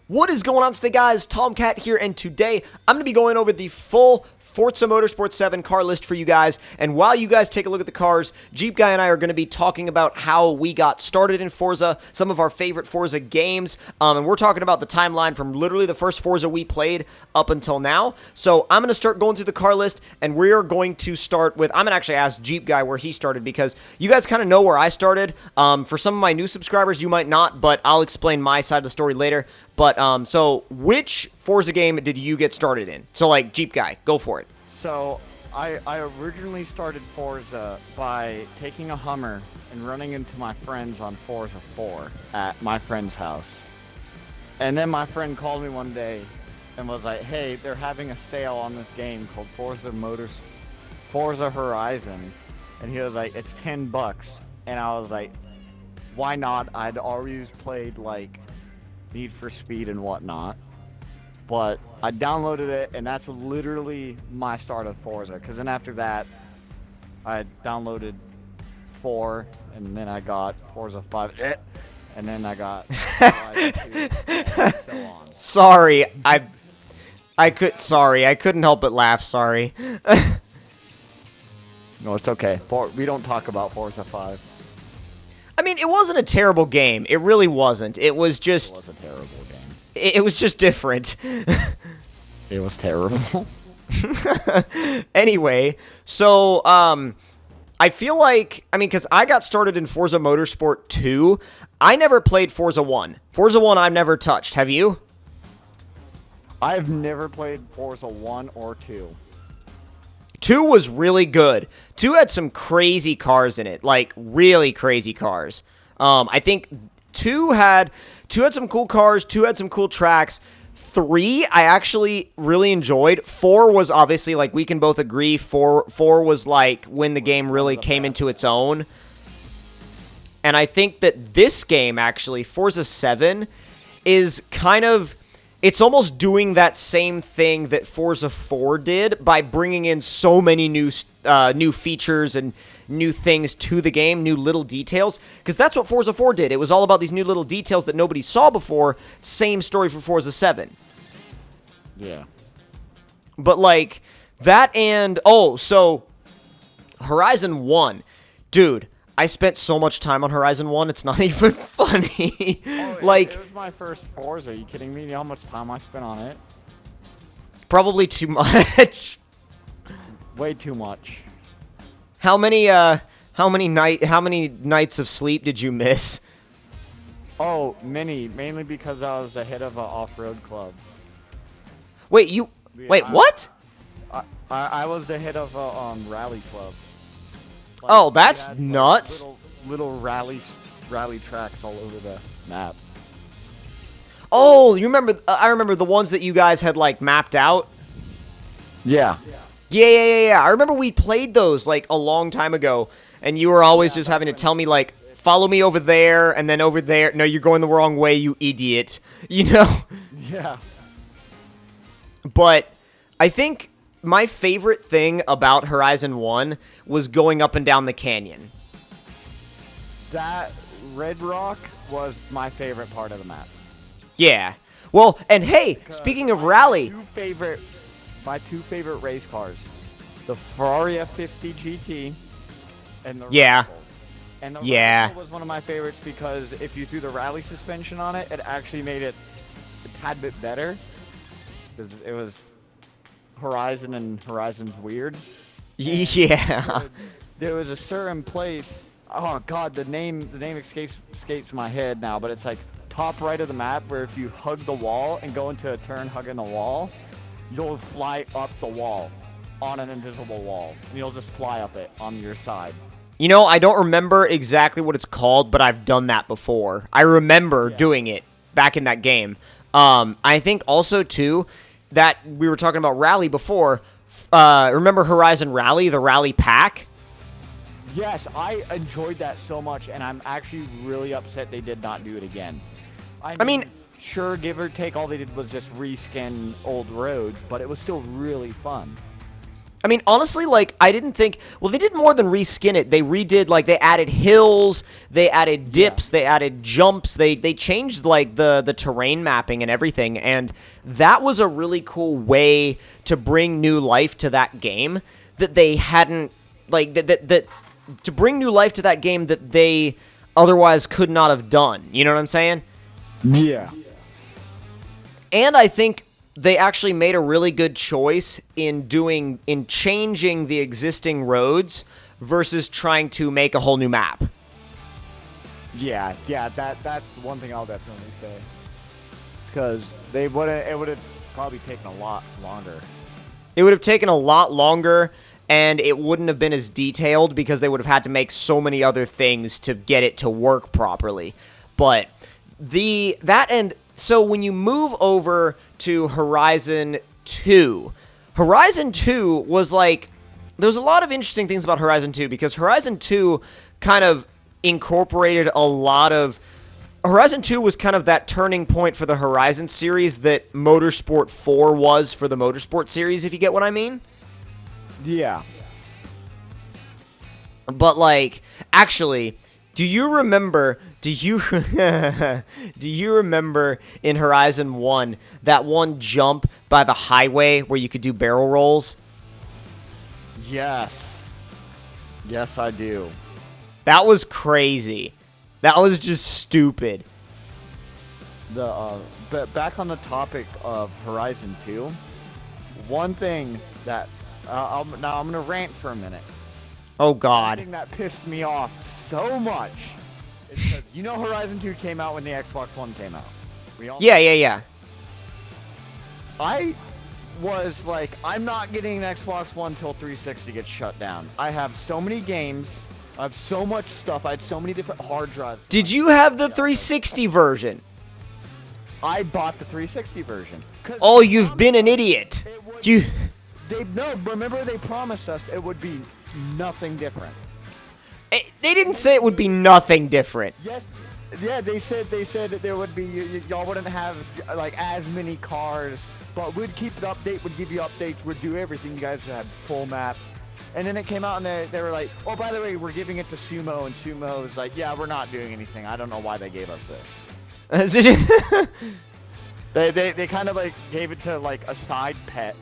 What is going on today, guys? Tomcat here, and today I'm going to be going over the full Forza Motorsport 7 car list for you guys. And while you guys take a look at the cars, Jeep Guy and I are going to be talking about how we got started in Forza, some of our favorite Forza games, and we're talking about the timeline from literally the first Forza we played up until now. So I'm going to start going through the car list, and we're going to start with, I'm going to actually ask Jeep Guy where he started, because you guys kind of know where I started. For some of my new subscribers, you might not, but I'll explain my side of the story later. But, so which Forza game did you get started in? So, like, Jeep Guy, go for it. So, I originally started Forza by taking a Hummer and running into my friends on Forza 4 at my friend's house. And then my friend called me one day and was like, hey, they're having a sale on this game called Forza Horizon. And he was like, it's $10. And I was like, why not? I'd always played, like, Need for Speed and whatnot, but I downloaded it, and that's literally my start of Forza. Because then after that, I downloaded 4, and then I got Forza 5, and then I got Horizon 2, and so on. Sorry, I couldn't help but laugh. Sorry. No, it's okay. We don't talk about Forza 5. I mean, it wasn't a terrible game. It really wasn't. It was just... It was a terrible game. It was just different. It was terrible. Anyway, so, I feel like... I mean, because I got started in Forza Motorsport 2. I never played Forza 1. Forza 1 I've never touched. Have you? I've never played Forza 1 or 2. 2 was really good. 2 had some crazy cars in it, like really crazy cars. I think 2 had some cool cars. 2 had some cool tracks. 3 I actually really enjoyed. 4 was obviously, like, we can both agree, 4 was like when the game really came into its own. And I think that this game, actually, Forza 7, is kind of... It's almost doing that same thing that Forza 4 did by bringing in so many new features and new things to the game, new little details, because that's what Forza 4 did. It was all about these new little details that nobody saw before. Same story for Forza 7. Yeah. But, like, that and... Oh, so Horizon 1. Dude, I spent so much time on Horizon 1, it's not even funny. Oh, like, it was my first Forza. Are you kidding me? You know how much time I spent on it? probably too much. Way too much. How many nights of sleep did you miss? Oh, mainly because I was the head of an off-road club. Wait, what? I was the head of a rally club. Like, Oh, that's we had, nuts. Little rally tracks all over the map. Oh, you remember? I remember the ones that you guys had, like, mapped out. Yeah. Yeah. I remember we played those, like, a long time ago, and you were always just having to tell me, like, follow me over there, and then over there. No, you're going the wrong way, you idiot. You know? Yeah. But I think my favorite thing about Horizon 1 was going up and down the canyon. That Red Rock was my favorite part of the map. Yeah. Well, and hey, speaking of rally... My two favorite race cars, the Ferrari F50 GT and the Yeah. Red Bull. And the Red Bull was one of my favorites because if you threw the rally suspension on it, it actually made it a tad bit better. Because it was Horizon, and Horizon's weird. Yeah. There was a certain place. Oh God, the name escapes my head now. But it's like top right of the map, where if you hug the wall and go into a turn hugging the wall, you'll fly up the wall on an invisible wall, and you'll just fly up it on your side. You know, I don't remember exactly what it's called, but I've done that before. I remember doing it back in that game. I think also, too, that we were talking about Rally before. Remember Horizon Rally, the Rally Pack? Yes, I enjoyed that so much, and I'm actually really upset they did not do it again. I mean, sure, give or take, all they did was just reskin old roads, but it was still really fun. I mean, honestly, like, I didn't think... Well, they did more than reskin it. They redid, like, they added hills, they added dips, they added jumps, they changed, like, the terrain mapping and everything, and that was a really cool way to bring new life to that game that they hadn't... Like, to bring new life to that game that they otherwise could not have done. You know what I'm saying? Yeah. And I think they actually made a really good choice in changing the existing roads versus trying to make a whole new map. Yeah, that's one thing I'll definitely say. Because it would have probably taken a lot longer. It would have taken a lot longer, and it wouldn't have been as detailed because they would have had to make so many other things to get it to work properly. But so when you move over to Horizon 2, Horizon 2 was like, there's a lot of interesting things about Horizon 2 because Horizon 2 kind of incorporated a lot of... Horizon 2 was kind of that turning point for the Horizon series that Motorsport 4 was for the Motorsport series, if you get what I mean. Yeah. But, like, actually... Do you remember in Horizon 1 that one jump by the highway where you could do barrel rolls? Yes. Yes, I do. That was crazy. That was just stupid. But back on the topic of Horizon 2, one thing that I'm going to rant for a minute. Oh, God. One thing that pissed me off so much is because, you know, Horizon 2 came out when the Xbox One came out. Yeah. I was like, I'm not getting an Xbox One till 360 gets shut down. I have so many games. I have so much stuff. I had so many different hard drives. Did you have the 360 version? I bought the 360 version. Oh, you've been an idiot. Remember they promised us it would be nothing different. They didn't say it would be nothing different. Yes, yeah, they said that there would be y'all wouldn't have like as many cars, but we'd keep the update, would give you updates, would do everything. You guys had full map, and then it came out and they were like, oh, by the way, we're giving it to Sumo, and Sumo was like, yeah, we're not doing anything. I don't know why they gave us this. They kind of like gave it to like a side pet.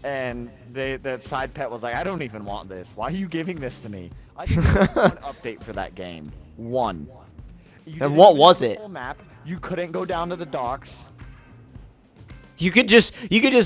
And the side pet was like, I don't even want this. Why are you giving this to me? I think there was one update for that game. One. And what was it? Full map. You couldn't go down to the docks. You could just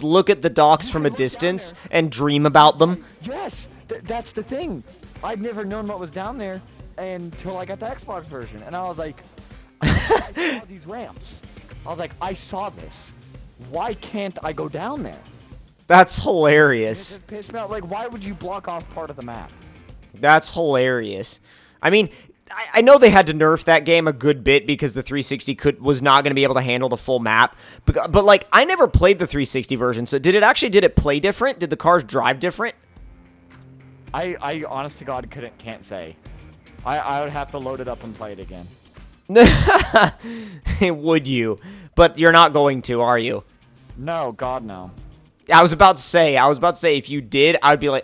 look at the docks from a distance and dream about them. Yes, that's the thing. I'd never known what was down there until I got the Xbox version, and I was like, I saw these ramps. I was like, I saw this. Why can't I go down there? That's hilarious. It pissed me out. Like, why would you block off part of the map? That's hilarious. I mean, I know they had to nerf that game a good bit because the 360 was not going to be able to handle the full map. But like, I never played the 360 version, so did it play different? Did the cars drive different? I honest to God can't say. I would have to load it up and play it again. Would you? But you're not going to, are you? No, God no. I was about to say, if you did, I'd be like,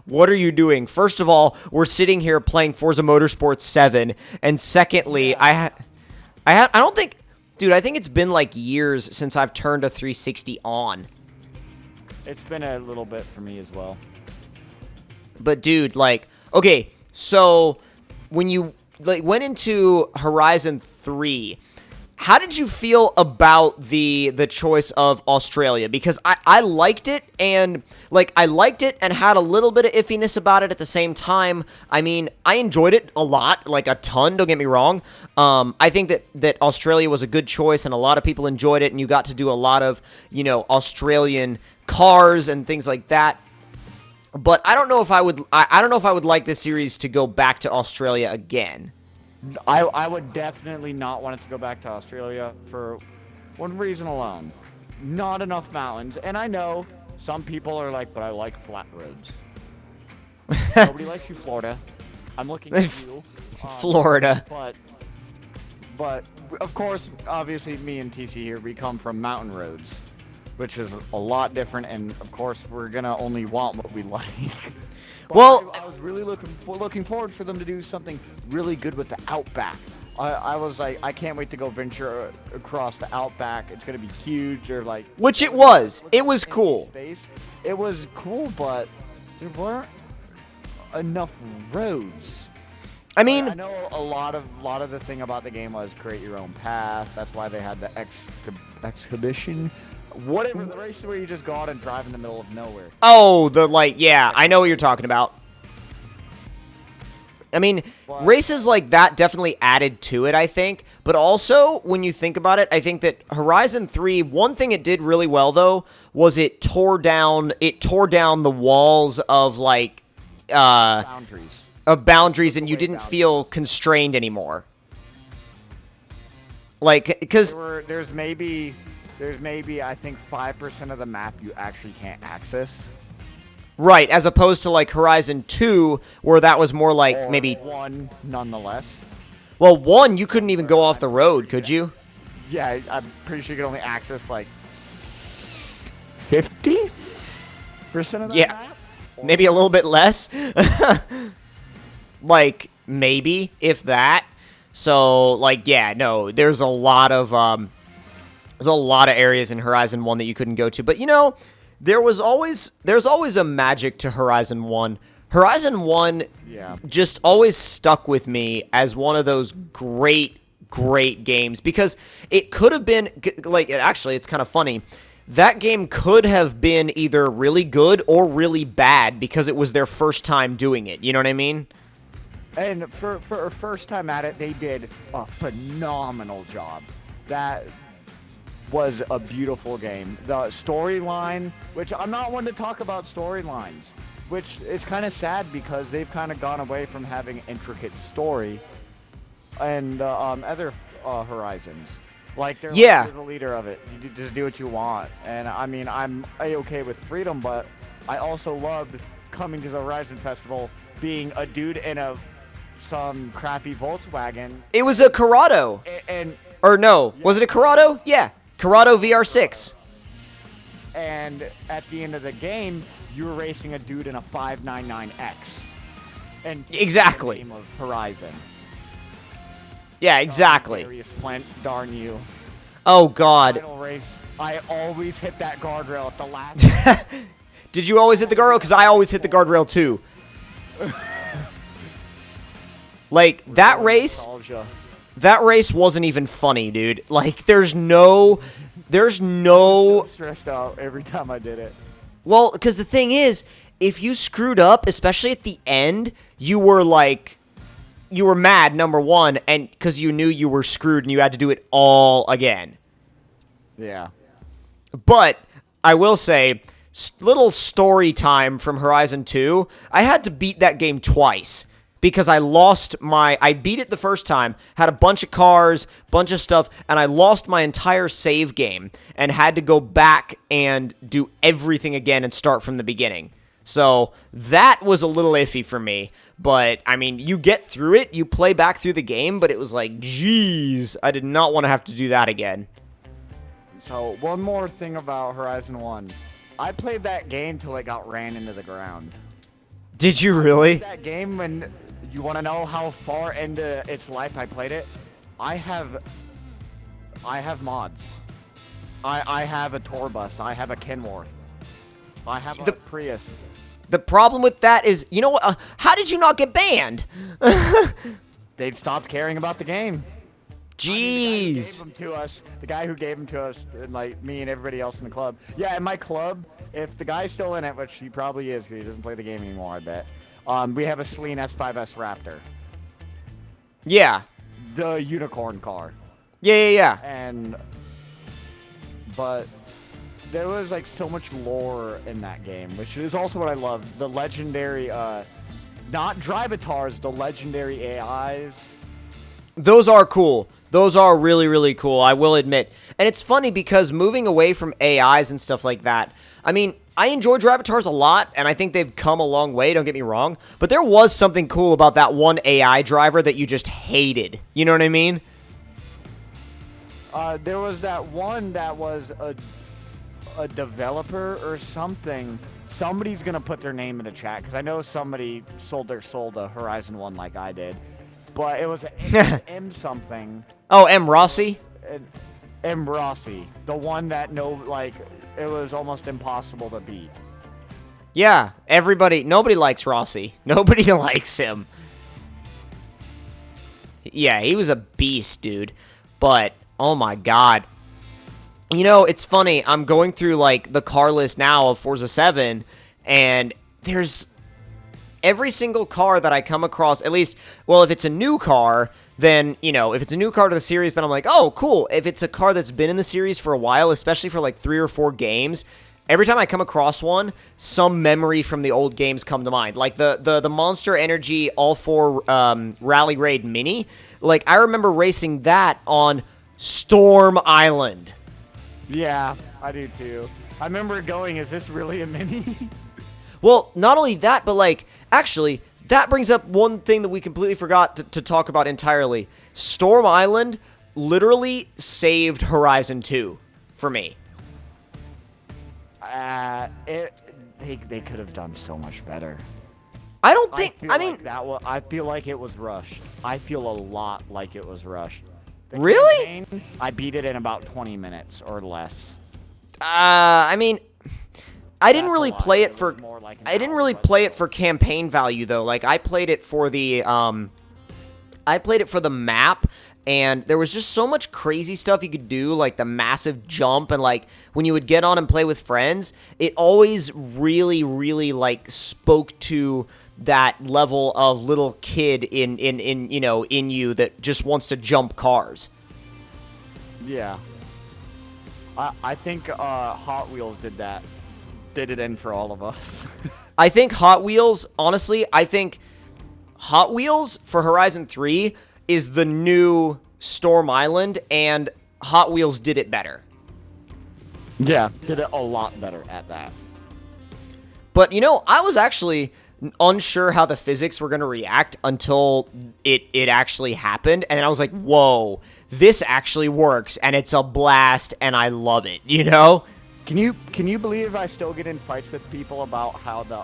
what are you doing? First of all, we're sitting here playing Forza Motorsport 7, and secondly, yeah. I don't think, dude, I think it's been like years since I've turned a 360 on. It's been a little bit for me as well. But dude, like, okay, so when you like went into Horizon 3, how did you feel about the choice of Australia? Because I liked it, and like I liked it and had a little bit of iffiness about it at the same time. I mean, I enjoyed it a lot, like a ton, don't get me wrong. I think that Australia was a good choice, and a lot of people enjoyed it, and you got to do a lot of, you know, Australian cars and things like that. But I don't know if I would like this series to go back to Australia again. I would definitely not want it to go back to Australia for one reason alone. Not enough mountains. And I know some people are like, but I like flat roads. Nobody likes you, Florida. I'm looking at you. Florida. But of course, obviously, me and TC here, we come from mountain roads. which is a lot different. And of course, we're gonna only want what we like. But Well, I was really looking forward for them to do something really good with the Outback. I was like, I can't wait to go venture across the Outback. It's gonna be huge, or like. which it was. It was cool. Space. It was cool, but there weren't enough roads. I mean, I know a lot of the thing about the game was create your own path. That's why they had the exhibition. Whatever, the race where you just go out and drive in the middle of nowhere. oh, yeah, I know what you're talking about. I mean, races like that definitely added to it, I think. But also, when you think about it, I think that Horizon 3, one thing it did really well, though, was it tore down the walls of, like, Boundaries. And you didn't feel constrained anymore. Like, because... There's maybe, I think, 5% of the map you actually can't access. Right, as opposed to, like, Horizon 2, where that was more like Or maybe... 1, nonetheless. Well, 1, you couldn't even go off the road, could you? Yeah, I'm pretty sure you could only access, like, 50% of the map? Maybe a little bit less. Like, maybe, if that. So, like, yeah, no, there's a lot of areas in Horizon 1 that you couldn't go to. But, you know, there's always a magic to Horizon 1. Horizon 1 just always stuck with me as one of those great games, because it could have been, like, actually, it's kind of funny. That game could have been either really good or really bad because it was their first time doing it. You know what I mean? And for a first time at it, they did a phenomenal job. That was a beautiful game. The storyline, which I'm not one to talk about storylines, which is kind of sad because they've kind of gone away from having intricate story and other Horizons. Like, they're the leader of it. You just do what you want. And I mean, I'm okay with freedom, but I also loved coming to the Horizon Festival, being a dude in some crappy Volkswagen. It was a Corrado. Or no, was it a Corrado? Yeah, Corrado VR6. And at the end of the game, you were racing a dude in a 599X. And exactly. The game of Horizon. Yeah, exactly. Darius Flint, darn you. Oh God. Final race, I always hit that guardrail at the last. Did you always hit the guardrail? Because I always hit the guardrail too. Like, that race wasn't even funny, dude. Like, there's no... stressed out every time I did it. Well, because the thing is, if you screwed up, especially at the end, you were like... You were mad, number one, and because you knew you were screwed and you had to do it all again. Yeah. But, I will say, little story time from Horizon 2, I had to beat that game twice. Because I beat it the first time, had a bunch of cars, bunch of stuff, and I lost my entire save game and had to go back and do everything again and start from the beginning. So that was a little iffy for me. But, I mean, you get through it, you play back through the game, but it was like, geez, I did not want to have to do that again. So, one more thing about Horizon 1. I played that game till it got ran into the ground. Did you really? That game, when you want to know how far into its life I played it, I have mods. I have a tour bus. I have a Kenworth. I have a Prius. The problem with that is, you know what? How did you not get banned? They'd stopped caring about the game. Jeez. I mean, the guy who gave them to us, and like me and everybody else in the club. Yeah, in my club, if the guy's still in it, which he probably is because he doesn't play the game anymore, I bet. We have a Celine S5S Raptor. Yeah. The unicorn car. Yeah. But there was like so much lore in that game, which is also what I love. The legendary, not Drivatars, the legendary AIs. Those are cool. Those are really, really cool, I will admit. And it's funny because moving away from AIs and stuff like that, I mean, I enjoy Drivatars a lot, and I think they've come a long way, don't get me wrong. But there was something cool about that one AI driver that you just hated. You know what I mean? There was that one that was a developer or something. Somebody's gonna put their name in the chat because I know somebody sold their soul to Horizon 1 like I did, but it was M something. Oh, M. Rossi? M. Rossi, the one that it was almost impossible to beat. Yeah, nobody likes Rossi. Nobody likes him. Yeah, he was a beast, dude. But, oh my god. You know, it's funny. I'm going through, like, the car list now of Forza 7, and there's every single car that I come across, at least, well, if it's a new car, then, you know, if it's a new car to the series, then I'm like, oh, cool. If it's a car that's been in the series for a while, especially for, like, 3 or 4 games, every time I come across one, some memory from the old games come to mind. Like, the Monster Energy All-4 Rally Raid Mini, like, I remember racing that on Storm Island. Yeah, I do too. I remember going, is this really a mini? Well, not only that, but, like, actually, that brings up one thing that we completely forgot to talk about entirely. Storm Island literally saved Horizon 2 for me. They could have done so much better. I don't think, I feel like it was rushed. I feel a lot like it was rushed. Really? Campaign, I beat it in about 20 minutes or less. I mean, I didn't really play it for I didn't really play it for campaign value though. Like I played it for the map, and there was just so much crazy stuff you could do, like the massive jump, and like when you would get on and play with friends, it always really like spoke to that level of little kid in you that just wants to jump cars. Yeah. I think Hot Wheels did it in for all of us. I think Hot Wheels, honestly, Hot Wheels for Horizon 3 is the new Storm Island, and Hot Wheels did it better. Yeah, did it a lot better at that. But, you know, I was actually unsure how the physics were going to react until it actually happened, and I was like, whoa, this actually works, and it's a blast, and I love it, you know? Can you believe I still get in fights with people about how the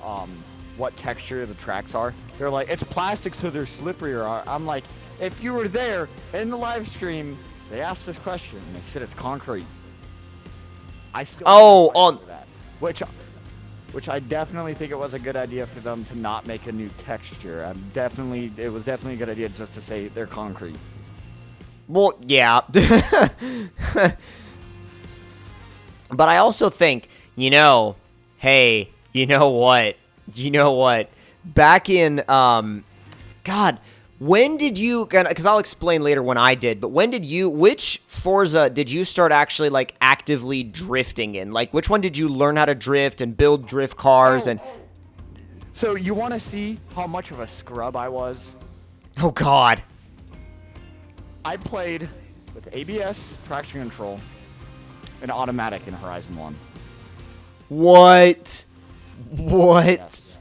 what texture the tracks are? They're like, it's plastic so they're slipperier. I'm like, if you were there in the live stream, they asked this question and they said it's concrete. I still that. Which I definitely think it was a good idea for them to not make a new texture. It was definitely a good idea just to say they're concrete. Well, yeah. But I also think, hey, you know what? Back in, God, when did you, because I'll explain later when I did, but which Forza did you start actually, like, actively drifting in? Like, which one did you learn how to drift and build drift cars and... So, you want to see how much of a scrub I was? Oh, God. I played with ABS, traction control, and automatic in Horizon 1. What? Yes.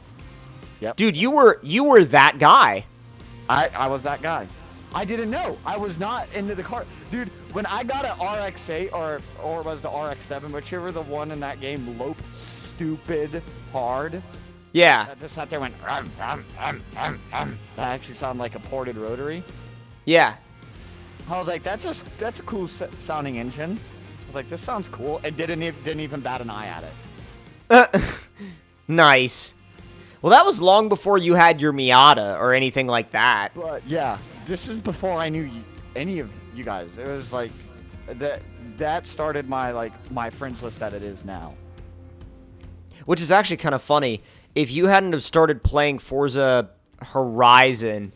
Yep. Dude, you were that guy. I was that guy. I didn't know. I was not into the car. Dude, when I got an RX-8 or was the RX-7, whichever the one in that game loped stupid hard. Yeah. I just sat there and went, That actually sounded like a ported rotary. Yeah. I was like, that's a cool sounding engine. I was like, this sounds cool. It didn't even bat an eye at it. Nice. Well, that was long before you had your Miata or anything like that. But yeah, this is before I knew any of you guys. It was like that started my friends list that it is now. Which is actually kind of funny. If you hadn't have started playing Forza Horizon,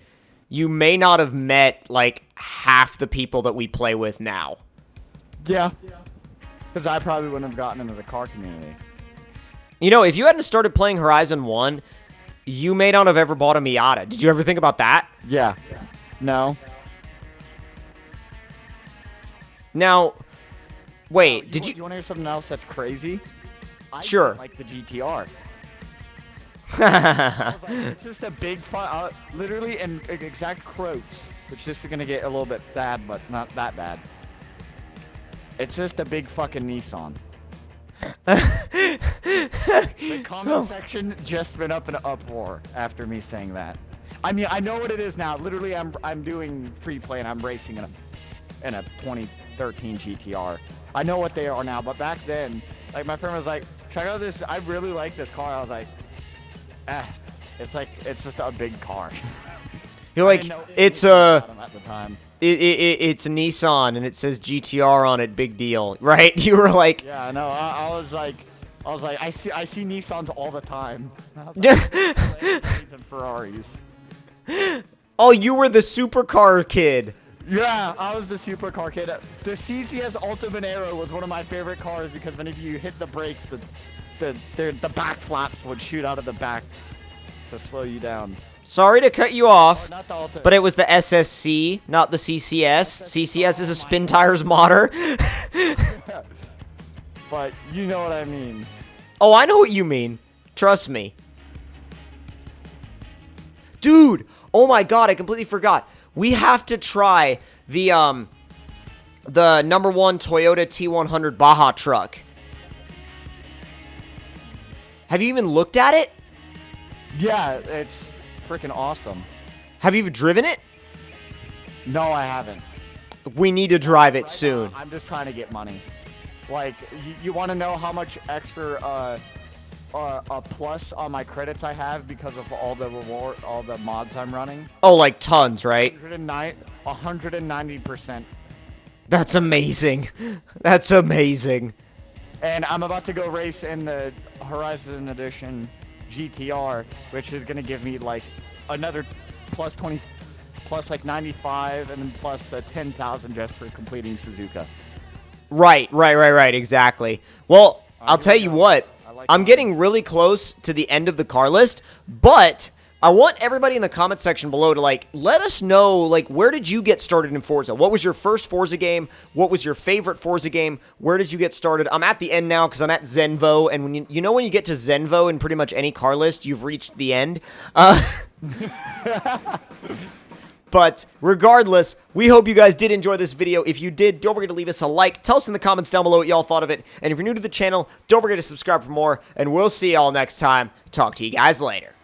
you may not have met like half the people that we play with now. Yeah. Because I probably wouldn't have gotten into the car community. You know, if you hadn't started playing Horizon 1, you may not have ever bought a Miata. Did you ever think about that? Yeah. No. Now, wait, did you... You want to hear something else that's crazy? Sure. I like the GTR. I was like, it's just a big fun... literally, in exact quotes, which this is going to get a little bit bad, but not that bad. It's just a big fucking Nissan. The comment section just been up in an uproar after me saying that. I mean, I know what it is now. Literally, I'm doing free play and I'm racing in a 2013 GTR. I know what they are now, but back then, like my friend was like, check out this. I really like this car. I was like, it's just a big car. You're like, it's at the time. It's a Nissan and it says GTR on it. Big deal, right? You were like, yeah, no, I was like, I see Nissans all the time. I was like, Lamborghinis and Ferraris. Oh, you were the supercar kid. Yeah, I was the supercar kid. The CCS Ultimate Aero was one of my favorite cars because whenever you hit the brakes, the back flaps would shoot out of the back to slow you down. Sorry to cut you off, not the Ultimate. but it was the SSC, not the CCS. CCS is a spin tires modder. But you know what I mean. Oh, I know what you mean. Trust me. Dude, oh my god, I completely forgot. We have to try the #1 Toyota T100 Baja truck. Have you even looked at it? Yeah, it's freaking awesome. Have you driven it? No, I haven't. We need to drive it soon. I'm just trying to get money. Like, you want to know how much extra a plus on my credits I have because of all the mods I'm running? Oh, like tons, right? 190%. That's amazing. That's amazing. And I'm about to go race in the Horizon Edition GTR, which is going to give me like another plus 20, plus like 95, and then plus 10,000 just for completing Suzuka. Right, exactly. Well, I'll tell you what, I'm getting really close to the end of the car list, but I want everybody in the comment section below to, like, let us know, like, where did you get started in Forza? What was your first Forza game? What was your favorite Forza game? Where did you get started? I'm at the end now because I'm at Zenvo, and when when you get to Zenvo in pretty much any car list, you've reached the end. But regardless, we hope you guys did enjoy this video. If you did, don't forget to leave us a like. Tell us in the comments down below what y'all thought of it. And if you're new to the channel, don't forget to subscribe for more. And we'll see y'all next time. Talk to you guys later.